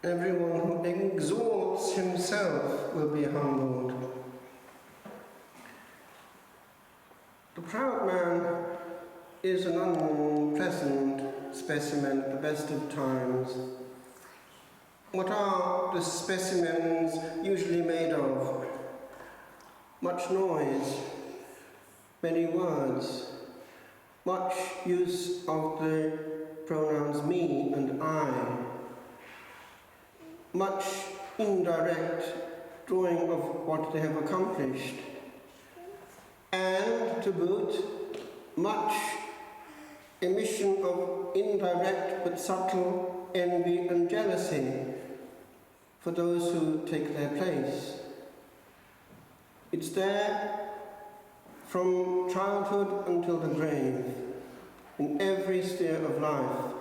Everyone who exalts himself will be humbled. The proud man is an unpleasant specimen at the best of times. What are the specimens usually made of? Much noise, many words, much use of the pronouns me and I, much indirect drawing of what they have accomplished, and to boot, much emission of indirect but subtle envy and jealousy for those who take their place. It's there from childhood until the grave, in every sphere of life,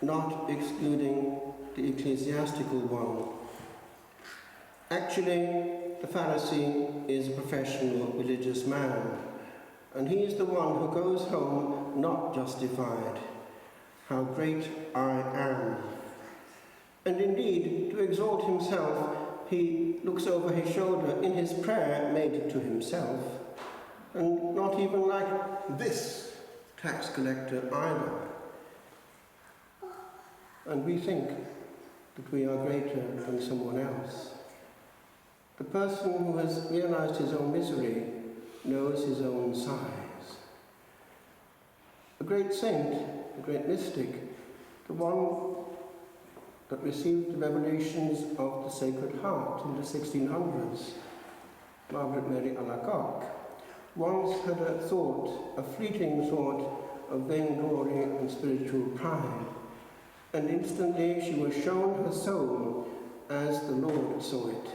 not excluding the ecclesiastical one. Actually, the Pharisee is a professional religious man, and he is the one who goes home not justified. How great I am. And indeed, to exalt himself, he looks over his shoulder in his prayer made to himself, and not even like this tax collector either. And we think that we are greater than someone else. The person who has realized his own misery knows his own size. A great saint, a great mystic, the one that received the revelations of the Sacred Heart in the 1600s, Margaret Mary Alacoque, once had a thought, a fleeting thought of vainglory and spiritual pride, and instantly she was shown her soul as the Lord saw it.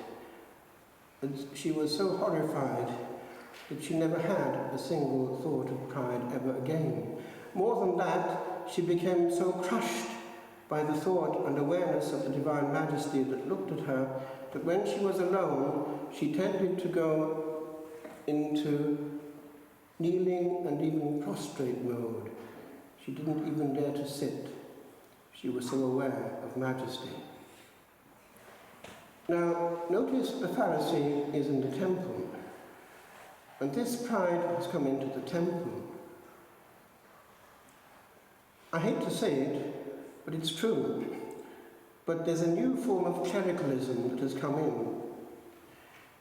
And she was so horrified that she never had a single thought of pride ever again. More than that, she became so crushed by the thought and awareness of the Divine Majesty that looked at her, that when she was alone, she tended to go into kneeling and even prostrate mode. She didn't even dare to sit. She was so aware of majesty. Now, notice the Pharisee is in the temple, and this pride has come into the temple. I hate to say it, but it's true. But there's a new form of clericalism that has come in.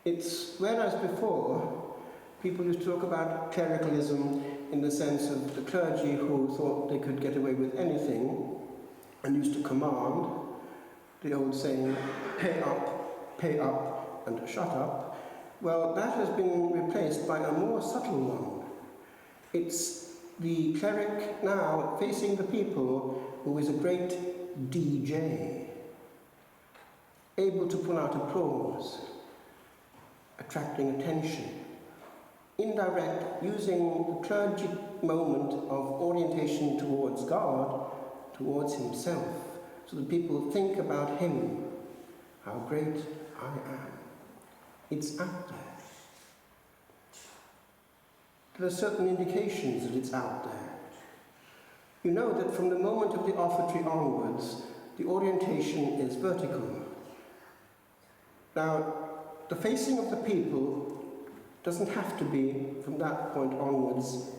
It's, whereas before, people used to talk about clericalism in the sense of the clergy who thought they could get away with anything and used to command, the old saying, pay up, and shut up. Well, that has been replaced by a more subtle one. It's the cleric now facing the people who is a great DJ, able to pull out applause, attracting attention, indirect, using the clergy moment of orientation towards God, towards himself, so that people think about him, how great I am. It's out there. There are certain indications that it's out there. You know that from the moment of the offertory onwards, the orientation is vertical. Now, the facing of the people doesn't have to be, from that point onwards,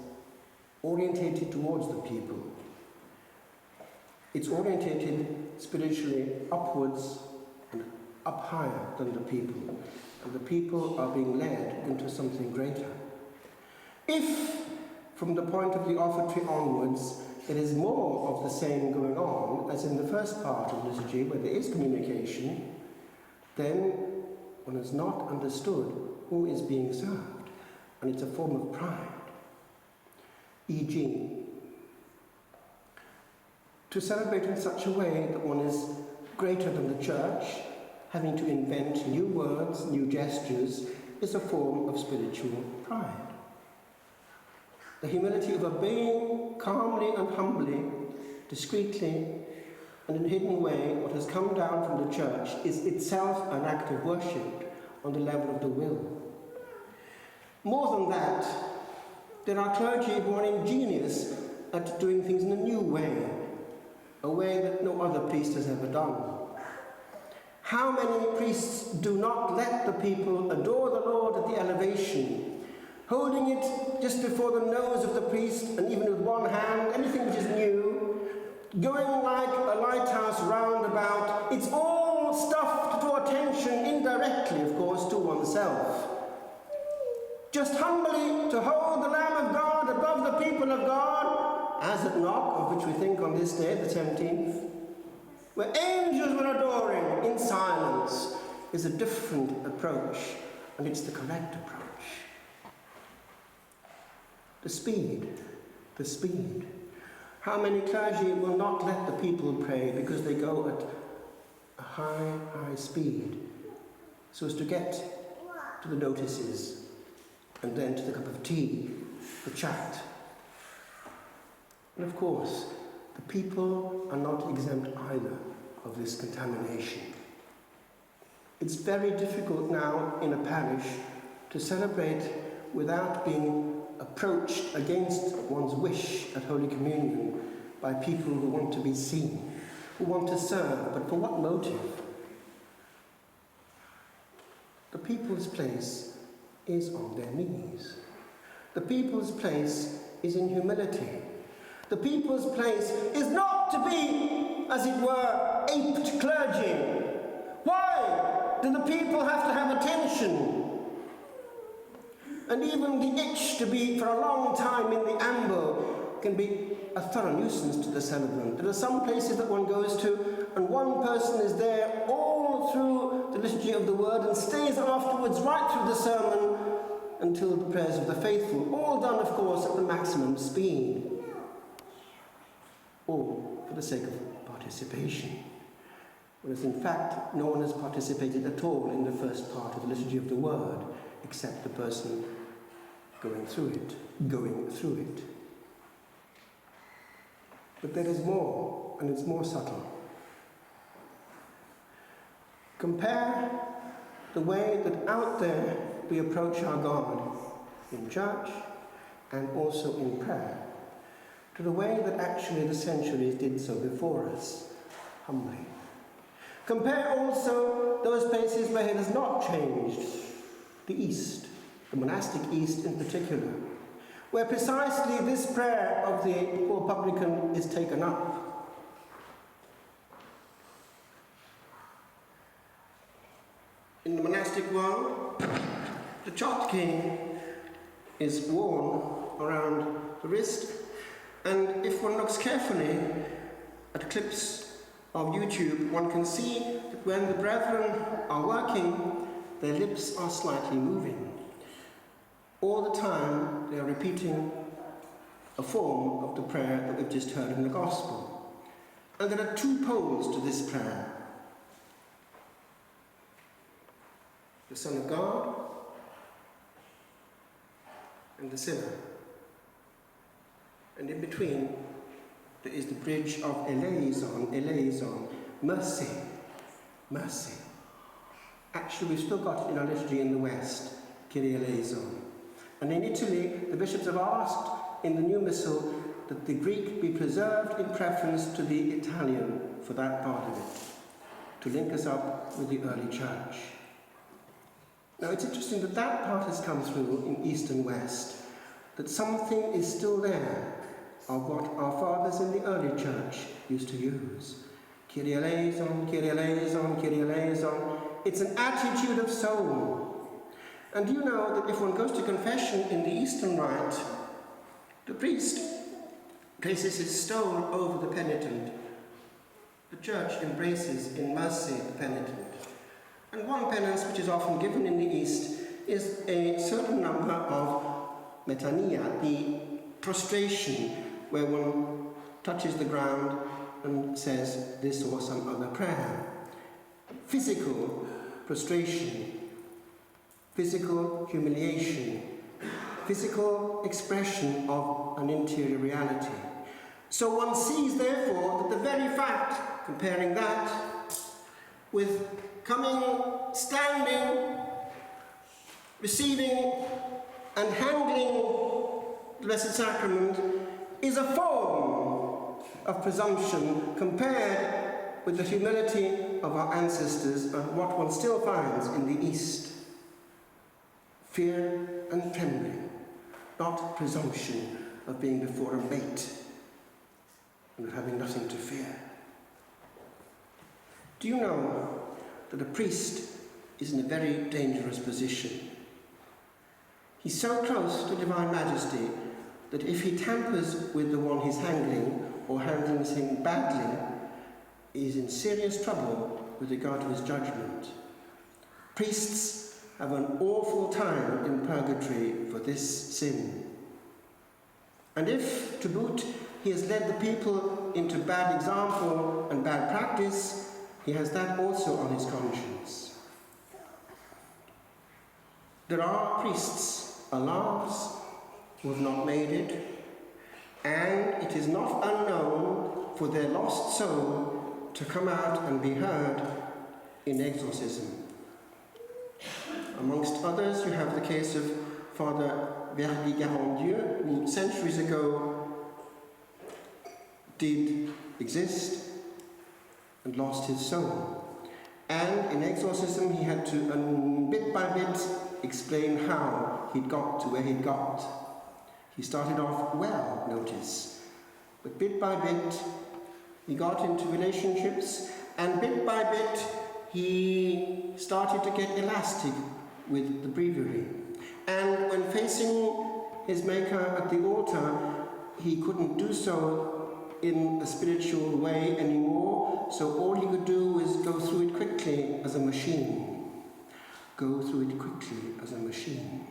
orientated towards the people. It's orientated spiritually upwards and up higher than the people. And the people are being led into something greater. If, from the point of the offertory onwards, there is more of the same going on, as in the first part of liturgy, where there is communication, then one has not understood who is being served, and it's a form of pride. E.g., to celebrate in such a way that one is greater than the church, having to invent new words, new gestures, is a form of spiritual pride. The humility of obeying calmly and humbly, discreetly, and in a hidden way what has come down from the church is itself an act of worship on the level of the will. More than that, there are clergy who are ingenious at doing things in a new way, a way that no other priest has ever done. How many priests do not let the people adore the Lord at the elevation, holding it just before the nose of the priest, and even with one hand, anything which is new, going like a lighthouse round about. It's all stuff to draw attention indirectly, of course, to oneself. Just humbly to hold the Lamb of God above the people of God, as at Knock, of which we think on this day, the 17th, where angels were adoring in silence, is a different approach, and it's the correct approach. The speed. How many clergy will not let the people pray because they go at a high speed, so as to get to the notices and then to the cup of tea, the chat. And of course, the people are not exempt either of this contamination. It's very difficult now in a parish to celebrate without being approached against one's wish at Holy Communion by people who want to be seen, who want to serve, but for what motive? The people's place is on their knees. The people's place is in humility. The people's place is not to be, as it were, aped clergy. Why do the people have to have attention? And even the itch to be for a long time in the ambo can be a thorough nuisance to the celebrant. There are some places that one goes to and one person is there all through the liturgy of the word and stays afterwards right through the sermon until the prayers of the faithful, all done, of course, at the maximum speed, all for the sake of participation. Whereas in fact, no one has participated at all in the first part of the liturgy of the word, except the person going through it. But there is more, and it's more subtle. Compare the way that out there we approach our God in church and also in prayer, to the way that actually the centuries did so before us, humbly. Compare also those places where it has not changed, the East, the monastic East in particular, where precisely this prayer of the poor publican is taken up. In the monastic world, the chotki is worn around the wrist, and if one looks carefully at clips of YouTube, one can see that when the brethren are working, their lips are slightly moving. All the time they are repeating a form of the prayer that we've just heard in the Gospel. And there are two poles to this prayer. The Son of God and the sinner. And in between there is the bridge of eleison, mercy, mercy. Actually, we've still got it in our liturgy in the West, Kyrie eleison. And in Italy, the bishops have asked in the new missal that the Greek be preserved in preference to the Italian for that part of it, to link us up with the early church. Now, it's interesting that that part has come through in East and West, that something is still there of what our fathers in the early church used to use. Kyrie eleison, Kyrie eleison, Kyrie eleison. It's an attitude of soul. And do you know that if one goes to confession in the Eastern Rite, the priest places his stole over the penitent. The church embraces in mercy the penitent. And one penance which is often given in the East is a certain number of metania, the prostration, where one touches the ground and says this or some other prayer. Physical prostration, physical humiliation, physical expression of an interior reality. So one sees, therefore, that the very fact, comparing that with coming, standing, receiving and handling the Blessed Sacrament is a form of presumption compared with the humility of our ancestors and what one still finds in the East. Fear and trembling, not presumption of being before a mate and of having nothing to fear. Do you know that a priest is in a very dangerous position? He's so close to Divine Majesty that if he tampers with the one he's handling or handles him badly, he is in serious trouble with regard to his judgment. Priests have an awful time in purgatory for this sin. And if, to boot, he has led the people into bad example and bad practice, he has that also on his conscience. There are priests, alas, who have not made it, and it is not unknown for their lost soul to come out and be heard in exorcism. Amongst others, you have the case of Father Verdi-Garandieu, who centuries ago did exist and lost his soul. And in exorcism, he had to, bit by bit, explain how he'd got to where he'd got. He started off well, notice, but bit by bit, he got into relationships, and bit by bit, he started to get elastic with the breviary. And when facing his Maker at the altar, he couldn't do so in a spiritual way anymore, so all he could do was go through it quickly as a machine. Go through it quickly as a machine.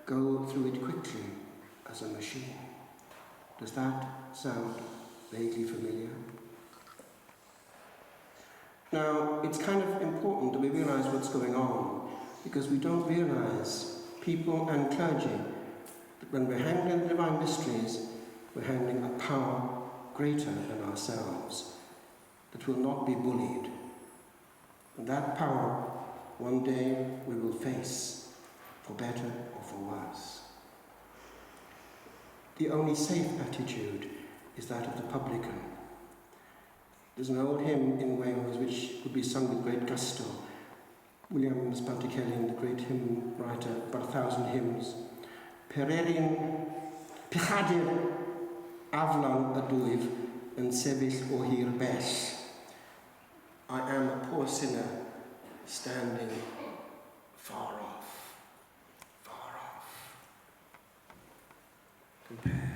Go through it quickly as a machine. Does that sound vaguely familiar? Now, it's kind of important that we realize what's going on, because we don't realize, people and clergy, that when we're handling the divine mysteries, we're handling a power greater than ourselves, that will not be bullied. And that power, one day, we will face, for better or for worse. The only safe attitude is that of the publican. There's an old hymn in Wales which could be sung with great gusto. William Spantikelian, the great hymn writer, about 1,000 hymns. Pererin pichadir avlan adwyf and sefyll o hir bell. I am a poor sinner standing far off, far off. Compare.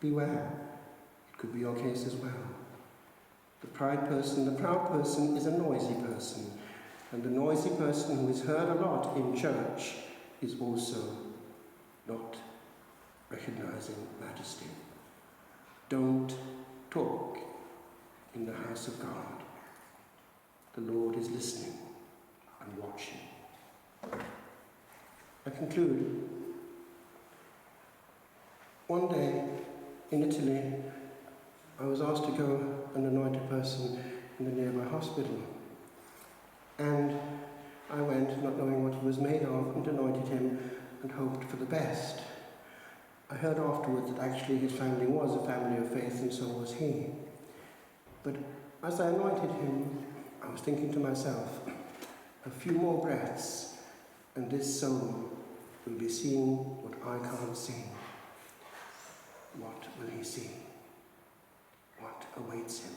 Beware, it could be your case as well. The proud person is a noisy person, and the noisy person who is heard a lot in church is also not recognizing majesty. Don't talk in the house of God. The Lord is listening and watching. I conclude. One day in Italy, I was asked to go and anoint a person in the nearby hospital. And I went, not knowing what he was made of, and anointed him and hoped for the best. I heard afterwards that actually his family was a family of faith, and so was he. But as I anointed him, I was thinking to myself, a few more breaths, and this soul will be seeing what I can't see. What will he see? What awaits him?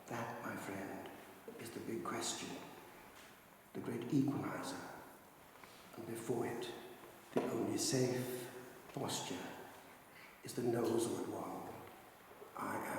That, my friend, is the big question, the great equalizer. And before it, the only safe posture is the noseward one. I am